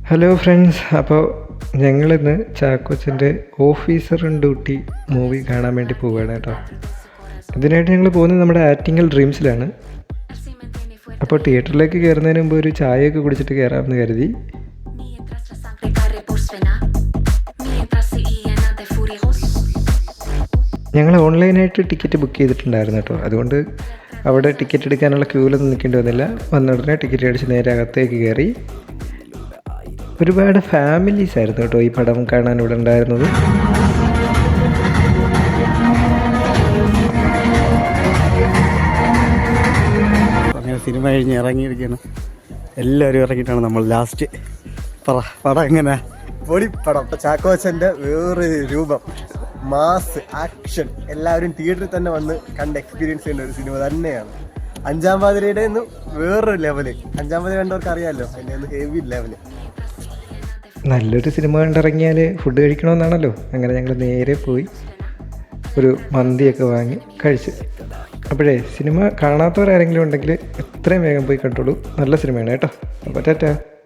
Hello friends, അപ്പോൾ ഞങ്ങളിന്ന് ചാക്കോച്ചൻ്റെ officer on duty movie കാണാൻ വേണ്ടി പോവുകയാണ് കേട്ടോ. ഇതിനായിട്ട് ഞങ്ങൾ പോകുന്നത് നമ്മുടെ ആറ്റിങ്ങൽ ഡ്രീംസിലാണ്. അപ്പോൾ തിയേറ്ററിലേക്ക് കയറുന്നതിന് മുമ്പ് ഒരു ചായയൊക്കെ കുടിച്ചിട്ട് കയറാമെന്ന് കരുതി. ഞങ്ങൾ ഓൺലൈനായിട്ട് ടിക്കറ്റ് ബുക്ക് ചെയ്തിട്ടുണ്ടായിരുന്നു കേട്ടോ. അതുകൊണ്ട് അവിടെ ടിക്കറ്റ് എടുക്കാനുള്ള ക്യൂവിലൊന്നും നിൽക്കേണ്ടി വന്നില്ല. വന്ന ഉടനെ ടിക്കറ്റ് അടിച്ച് നേരെ അകത്തേക്ക് കയറി. ഒരുപാട് ഫാമിലീസ് ആയിരുന്നു കേട്ടോ ഈ പടം കാണാൻ ഇവിടെ ഉണ്ടായിരുന്നത്. അങ്ങനെ സിനിമ കഴിഞ്ഞ് ഇറങ്ങിയിരിക്കുകയാണ്. എല്ലാവരും ഇറങ്ങിയിട്ടാണ് നമ്മൾ ലാസ്റ്റ് പടം എങ്ങനെ പൊടിപ്പടം. ചാക്കോച്ചൻ്റെ വേറൊരു രൂപം, മാസ് ആക്ഷൻ, എല്ലാവരും തിയേറ്ററിൽ തന്നെ വന്ന് കണ്ട് എക്സ്പീരിയൻസ് ചെയ്യുന്ന ഒരു സിനിമ തന്നെയാണ്. അഞ്ചാം പാതിരയുടെ ഒന്ന് വേറൊരു ലെവല്. അഞ്ചാം പാതിര കണ്ടവർക്ക് അറിയാമല്ലോ, അതിൻ്റെ ഒന്ന് ഹെവി ലെവല്. നല്ലൊരു സിനിമ കണ്ടിറങ്ങിയാൽ ഫുഡ് കഴിക്കണമെന്നാണല്ലോ. അങ്ങനെ ഞങ്ങൾ നേരെ പോയി ഒരു മന്തിയൊക്കെ വാങ്ങി കഴിച്ച്. അപ്പോഴേ സിനിമ കാണാത്തവരാരെങ്കിലും ഉണ്ടെങ്കിൽ എത്രയും വേഗം പോയി കണ്ടോളൂ. നല്ല സിനിമയാണ് കേട്ടോ. അപ്പോൾ ടാറ്റാ.